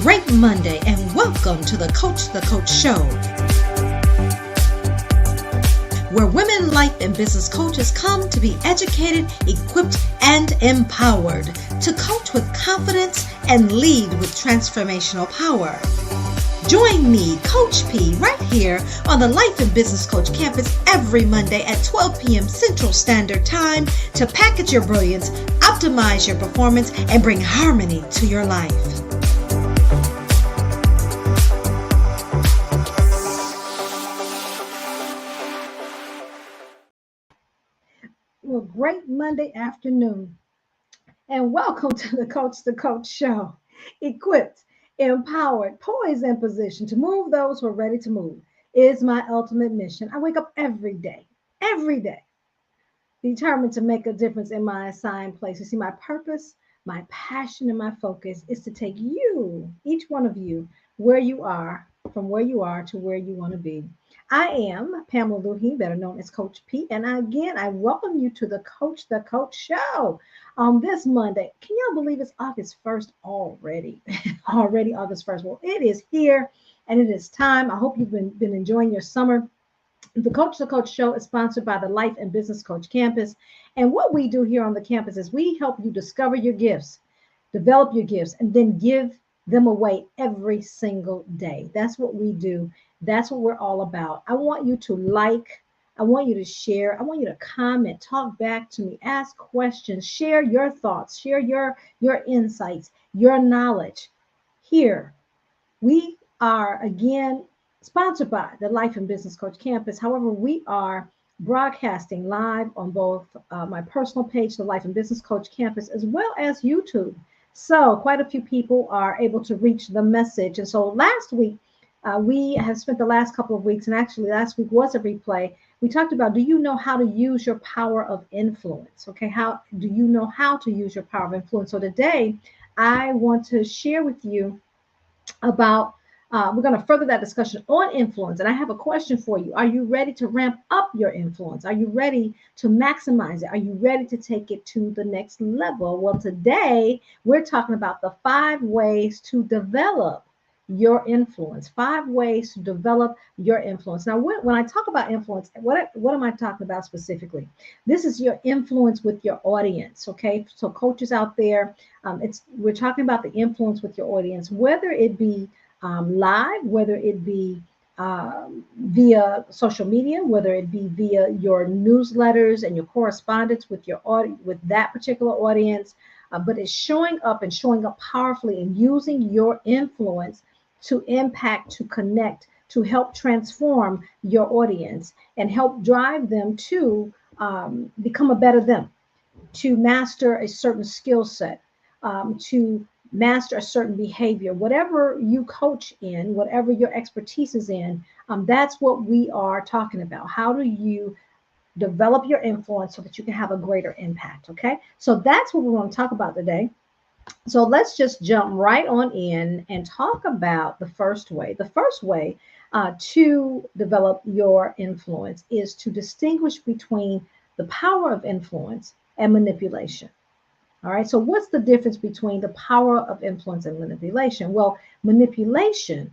great Monday and welcome to the Coach Show, where women life and business coaches come to be educated, equipped, and empowered to coach with confidence and lead with transformational power. Join me, Coach P, right here on the Life and Business Coach campus every Monday at 12 p.m. Central Standard Time to package your brilliance, optimize your performance, and bring harmony to your life. Well, great Monday afternoon, and welcome to the Coach Show, equipped, empowered, poised, and positioned to move those who are ready to move is my ultimate mission. I wake up every day, determined to make a difference in my assigned place. You see, my purpose, my passion, and my focus is to take you, each one of you, where you are, from where you are to where you want to be. I am Pamela Lue-Hing, better known as Coach P, and I welcome you to the Coach Show on this Monday. Can y'all believe it's August 1st already? Already August 1st. Well, it is here and it is time. I hope you've been enjoying your summer. The Coach Show is sponsored by the Life and Business Coach Campus. And what we do here on the campus is we help you discover your gifts, develop your gifts, and then give them away every single day. That's what we do. That's what we're all about. I want you to like, I want you to share, I want you to comment, talk back to me, ask questions, share your thoughts, share your insights, your knowledge. Here, we are again sponsored by the Life and Business Coach Campus. However, we are broadcasting live on both my personal page, the Life and Business Coach Campus, as well as YouTube. So quite a few people are able to reach the message. And so last week, we have spent the last couple of weeks, and actually last week was a replay. We talked about, do you know how to use your power of influence? Okay, how do you know how to use your power of influence? So today, I want to share with you about, we're going to further that discussion on influence. And I have a question for you. Are you ready to ramp up your influence? Are you ready to maximize it? Are you ready to take it to the next level? Well, today, we're talking about the 5 ways to develop your influence. 5 ways to develop your influence. Now, when I talk about influence, what am I talking about specifically? This is your influence with your audience. Okay, so coaches out there, we're talking about the influence with your audience, whether it be live, whether it be via social media, whether it be via your newsletters and your correspondence with with that particular audience, but it's showing up powerfully and using your influence to impact, to connect, to help transform your audience and help drive them to become a better them, to master a certain skill set, to master a certain behavior. Whatever you coach in, whatever your expertise is in, that's what we are talking about. How do you develop your influence so that you can have a greater impact? Okay, so that's what we want to talk about today. So let's just jump right on in and talk about the first way. The first way to develop your influence is to distinguish between the power of influence and manipulation. All right, so what's the difference between the power of influence and manipulation? Well, manipulation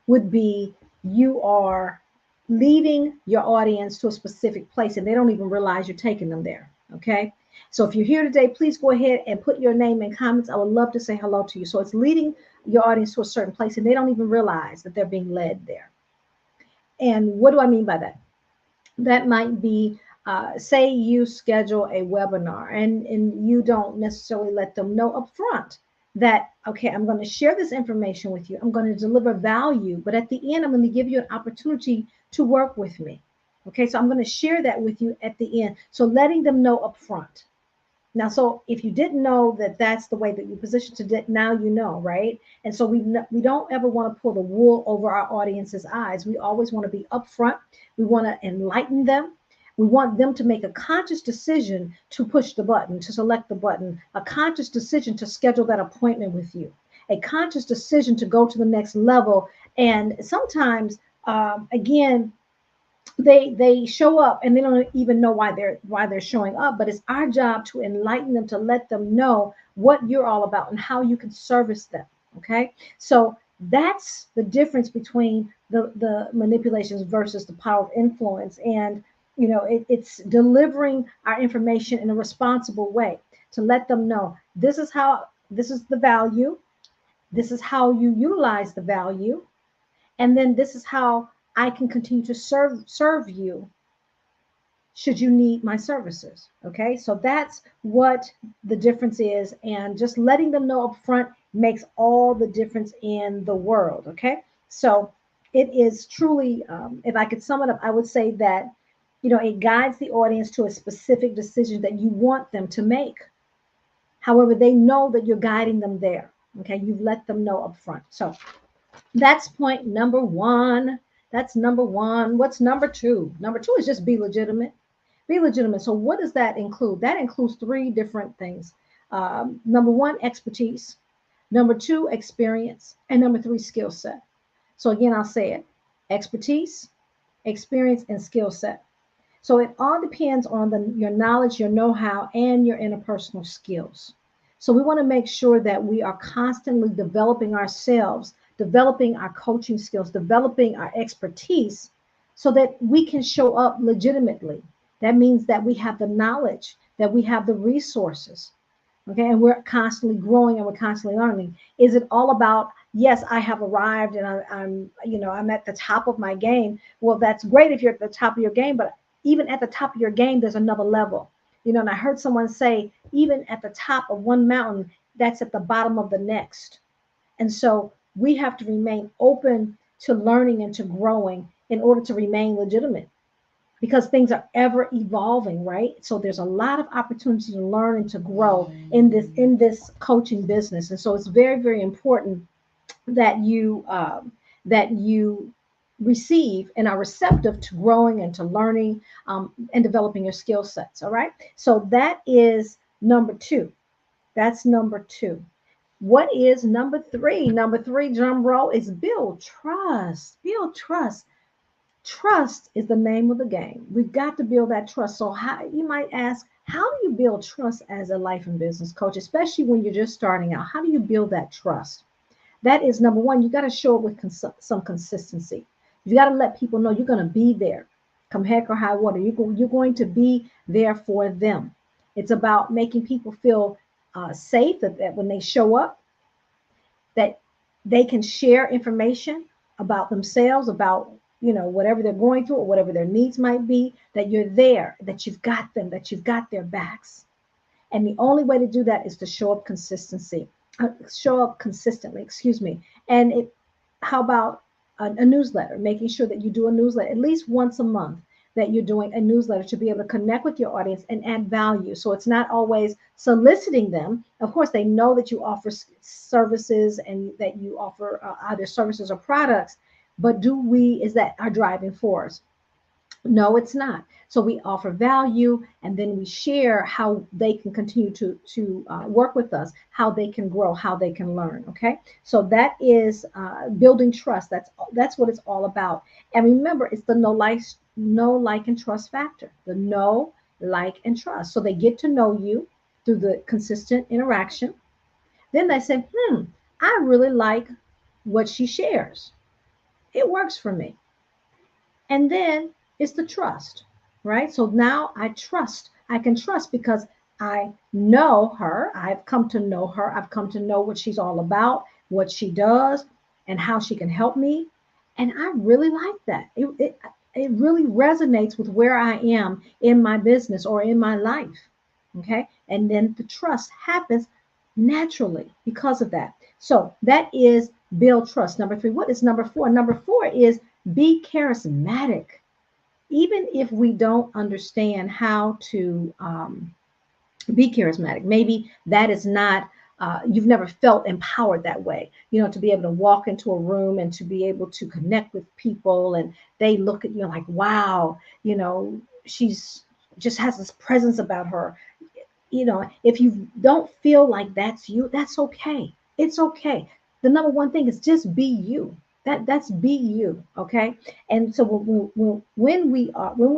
would be you are leading your audience to a specific place and they don't even realize you're taking them there. Okay, so if you're here today, please go ahead and put your name in comments. I would love to say hello to you. So it's leading your audience to a certain place and they don't even realize that they're being led there. And what do I mean by that? That might be, say you schedule a webinar and you don't necessarily let them know up front that, okay, I'm going to share this information with you. I'm going to deliver value, but at the end, I'm going to give you an opportunity to work with me. Okay, so I'm going to share that with you at the end. So letting them know up front. Now, so if you didn't know that that's the way that you position to, now you know, right? And so we don't ever want to pull the wool over our audience's eyes. We always want to be upfront. We want to enlighten them. We want them to make a conscious decision to push the button, to select the button, a conscious decision to schedule that appointment with you, a conscious decision to go to the next level. And sometimes, again, they show up and they don't even know why they're showing up, but it's our job to enlighten them, to let them know what you're all about and how you can service them. Okay, so that's the difference between the manipulations versus the power of influence. And it's delivering our information in a responsible way to let them know this is the value, this is how you utilize the value, and then this is how I can continue to serve you should you need my services. Okay, so that's what the difference is, and just letting them know up front makes all the difference in the world. Okay, so it is truly, if I could sum it up, I would say that it guides the audience to a specific decision that you want them to make. However, they know that you're guiding them there. Okay, you've let them know up front. So that's point number one. That's number one. What's number two? Number two is just be legitimate. Be legitimate. So, what does that include? That includes three different things. Number one, expertise. Number two, experience. And number three, skill set. So, again, I'll say it: expertise, experience, and skill set. So it all depends on your knowledge, your know-how, and your interpersonal skills. So we want to make sure that we are constantly developing ourselves, developing our coaching skills, developing our expertise so that we can show up legitimately. That means that we have the knowledge, that we have the resources, okay, and we're constantly growing and we're constantly learning. Is it all about, yes, I have arrived and I'm at the top of my game? Well, that's great if you're at the top of your game, but even at the top of your game there's another level. And I heard someone say, even at the top of one mountain, that's at the bottom of the next. And so we have to remain open to learning and to growing in order to remain legitimate, because things are ever evolving, right? So there's a lot of opportunity to learn and to grow in this coaching business. And so it's very, very important that you receive and are receptive to growing and to learning, and developing your skill sets. All right, so that is number two. That's number two. What is number three? Number three, drum roll, is build trust. Build trust. Trust is the name of the game. We've got to build that trust. So how, you might ask, how do you build trust as a life and business coach, especially when you're just starting out? How do you build that trust? That is number one. You got to show up with some consistency. You got to let people know you're going to be there, come heck or high water. You're going to be there for them. It's about making people feel safe, that when they show up, that they can share information about themselves, about whatever they're going through or whatever their needs might be, that you're there, that you've got them, that you've got their backs. And the only way to do that is to show up consistently, excuse me. And how about a newsletter, making sure that you do a newsletter at least once a month, that you're doing a newsletter to be able to connect with your audience and add value. So it's not always soliciting them. Of course, they know that you offer services and that you offer either services or products, but is that our driving force? No, it's not. So we offer value, and then we share how they can continue to work with us, how they can grow, how they can learn. Okay, so that is building trust. That's what it's all about. And remember, it's the like, and trust factor. The know, like, and trust. So they get to know you through the consistent interaction. Then they say, I really like what she shares. It works for me. And then it's the trust, right? So now I can trust because I know her. I've come to know her. I've come to know what she's all about, what she does, and how she can help me. And I really like that. It really resonates with where I am in my business or in my life. Okay. And then the trust happens naturally because of that. So that is build trust. Number three. What is number four? Number four is be charismatic. Even if we don't understand how to be charismatic, maybe that is not, you've never felt empowered that way, to be able to walk into a room and to be able to connect with people, and they look at you like, wow, she's just has this presence about her. If you don't feel like that's you, that's okay. It's okay. The number one thing is just be you. That's be you, okay? And so when we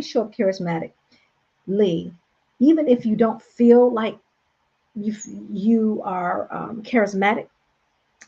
show up charismatically, even if you don't feel like you are charismatic,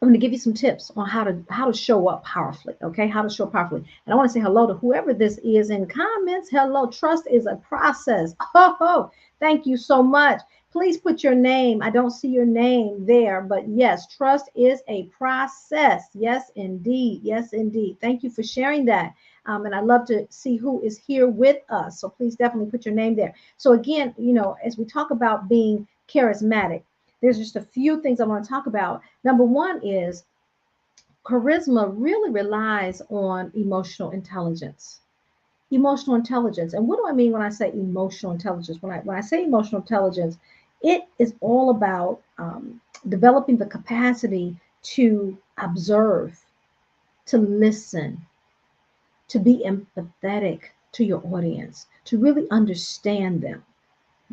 I'm going to give you some tips on how to show up powerfully. Okay, how to show up powerfully. And I want to say hello to whoever this is in comments. Hello, trust is a process. Oh, thank you so much. Please put your name. I don't see your name there, but yes, trust is a process. Yes, indeed. Yes, indeed. Thank you for sharing that. And I'd love to see who is here with us. So please definitely put your name there. So again, as we talk about being charismatic, there's just a few things I want to talk about. Number one is charisma really relies on emotional intelligence. Emotional intelligence. And what do I mean when I say emotional intelligence? When I say emotional intelligence, it is all about developing the capacity to observe, to listen, to be empathetic to your audience, to really understand them.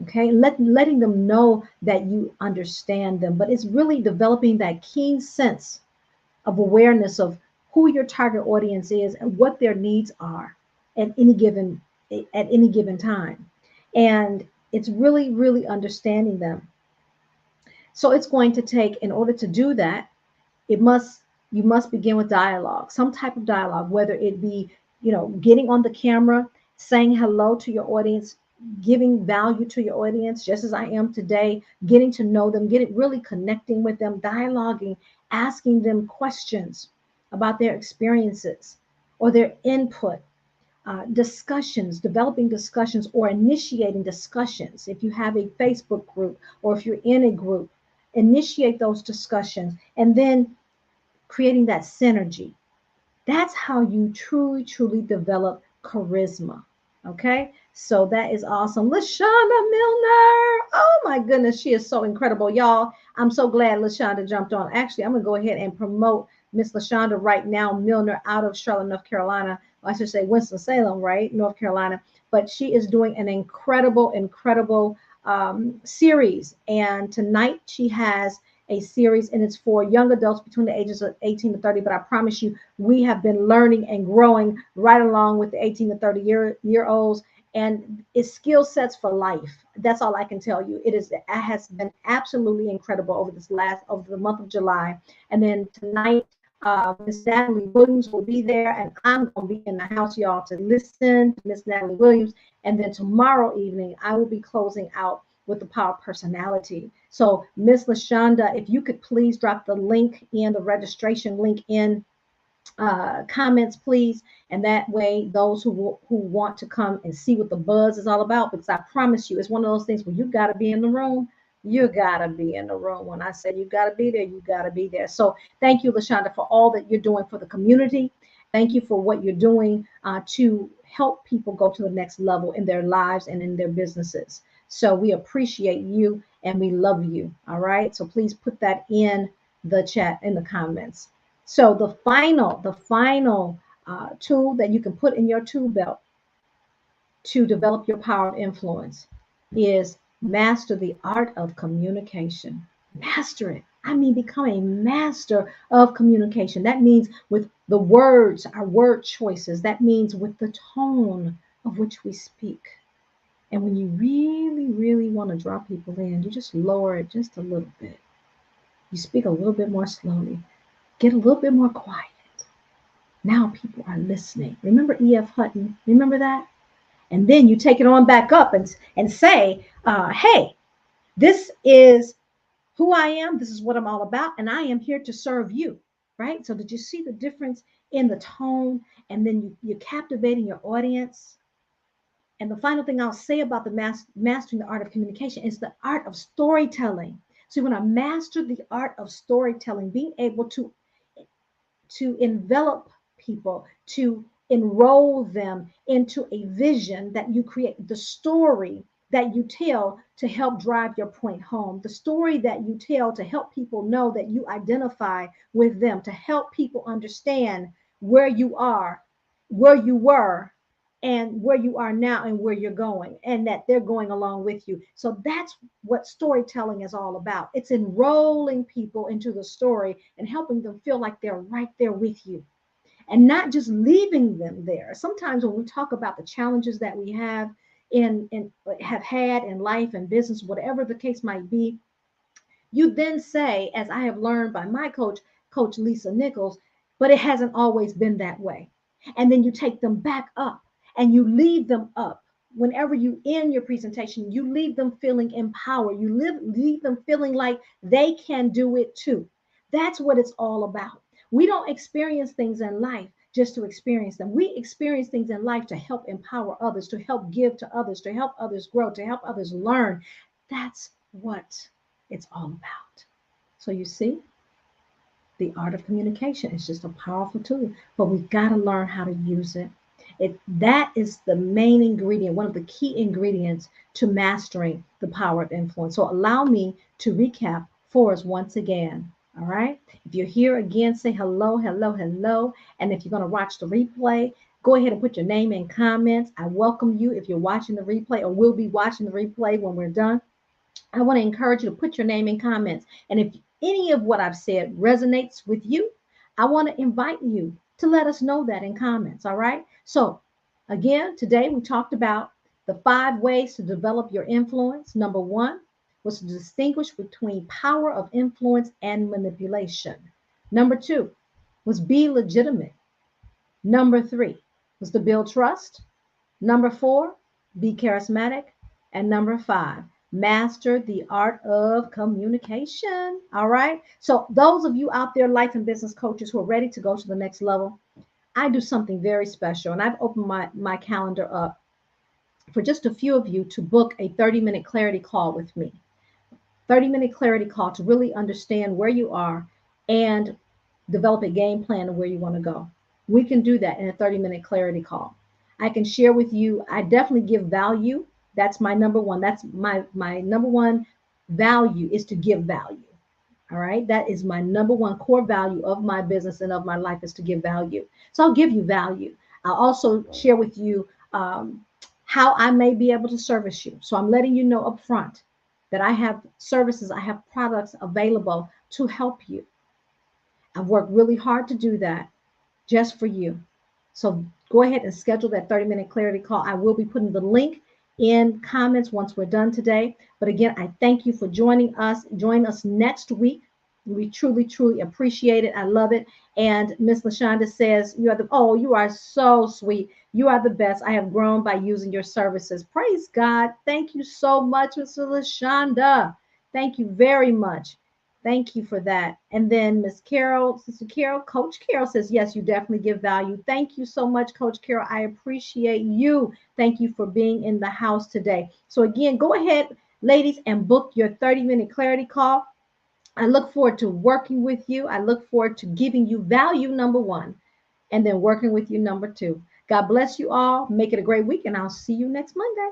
Okay, letting them know that you understand them, but it's really developing that keen sense of awareness of who your target audience is and what their needs are at any given at any given time. And it's really understanding them. So it's going to take, in order to do that, it must you must begin with dialogue, some type of dialogue, whether it be, getting on the camera, saying hello to your audience, giving value to your audience, just as I am today, getting to know them, getting really connecting with them, dialoguing, asking them questions about their experiences or their input, discussions, developing discussions or initiating discussions. If you have a Facebook group or if you're in a group, initiate those discussions and then creating that synergy. That's how you truly develop charisma. Okay, so that is awesome. Lashonda Milner. Oh my goodness, she is so incredible, y'all. I'm so glad Lashonda jumped on. Actually, I'm gonna go ahead and promote Miss Lashonda right now, Milner, out of Charlotte, North Carolina. I should say Winston-Salem, right, North Carolina. But she is doing an incredible series, and tonight she has a series, and it's for young adults between the ages of 18 to 30. But I promise you, we have been learning and growing right along with the 18 to 30 year olds, and it's skill sets for life. That's all I can tell you. It has been absolutely incredible over the month of July. And then tonight, Miss Natalie Williams will be there, and I'm going to be in the house, y'all, to listen to Miss Natalie Williams. And then tomorrow evening, I will be closing out with the power of personality. So, Miss Lashonda, if you could please drop the link in, the registration link in comments, please. And that way, those who want to come and see what the buzz is all about, because I promise you, it's one of those things where you got to be in the room. You got to be in the room. When I say you got to be there, you got to be there. So thank you, Lashonda, for all that you're doing for the community. Thank you for what you're doing to help people go to the next level in their lives and in their businesses. So we appreciate you and we love you. All right. So please put that in the chat, in the comments. So the final tool that you can put in your tool belt to develop your power of influence is master the art of communication. Master it. I mean, become a master of communication. That means with the words, our word choices. That means with the tone of which we speak. And when you really want to draw people in, you just lower it just a little bit. You speak a little bit more slowly. Get a little bit more quiet. Now people are listening. Remember E.F. Hutton? Remember that? And then you take it on back up and say, hey, this is who I am. This is what I'm all about. And I am here to serve you. Right? So did you see the difference in the tone? And then you're captivating your audience. And the final thing I'll say about the mastering the art of communication is the art of storytelling. So you want to master the art of storytelling, being able to envelop people, to enroll them into a vision that you create, the story that you tell to help drive your point home, the story that you tell to help people know that you identify with them, to help people understand where you are, where you were, and where you are now and where you're going, and that they're going along with you. So that's what storytelling is all about. It's enrolling people into the story and helping them feel like they're right there with you and not just leaving them there. Sometimes when we talk about the challenges that we have have had in life and business, whatever the case might be, you then say, as I have learned by my coach, Coach Lisa Nichols, but it hasn't always been that way. And then you take them back up and you leave them up. Whenever you end your presentation, you leave them feeling empowered. You leave them feeling like they can do it too. That's what it's all about. We don't experience things in life just to experience them. We experience things in life to help empower others, to help give to others, to help others grow, to help others learn. That's what it's all about. So you see, the art of communication is just a powerful tool, but we've got to learn how to use it. That is the main ingredient, one of the key ingredients to mastering the power of influence. So allow me to recap for us once again. All right. If you're here again, say hello, hello, hello. And if you're going to watch the replay, go ahead and put your name in comments. I welcome you if you're watching the replay or will be watching the replay when we're done. I want to encourage you to put your name in comments. And if any of what I've said resonates with you, I want to invite you to let us know that in comments. All right. So, again, today we talked about the 5 ways to develop your influence. Number 1 was to distinguish between power of influence and manipulation. Number 2 was be legitimate. Number 3 was to build trust. Number 4, be charismatic. And number 5, master the art of communication. All right. So, those of you out there, life and business coaches who are ready to go to the next level, I do something very special. And I've opened my calendar up for just a few of you to book a 30-minute clarity call with me. 30-minute clarity call to really understand where you are and develop a game plan of where you want to go. We can do that in a 30-minute clarity call. I can share with you, I definitely give value. That's my number one. That's my number one value is to give value. All right. That is my number one core value of my business and of my life is to give value. So I'll give you value. I'll also share with you how I may be able to service you. So I'm letting you know up front that I have services, I have products available to help you. I've worked really hard to do that just for you. So go ahead and schedule that 30-minute clarity call. I will be putting the link in comments once we're done today. But again, I thank you for joining us. Join us next week. We truly, truly appreciate it. I love it. And Miss LaShonda says, you are so sweet. You are the best. I have grown by using your services. Praise God. Thank you so much, Miss LaShonda. Thank you very much. Thank you for that. And then Miss Carol, Sister Carol, Coach Carol says, yes, you definitely give value. Thank you so much, Coach Carol. I appreciate you. Thank you for being in the house today. So again, go ahead, ladies, and book your 30-minute clarity call. I look forward to working with you. I look forward to giving you value, number 1, and then working with you, number 2. God bless you all. Make it a great week, and I'll see you next Monday.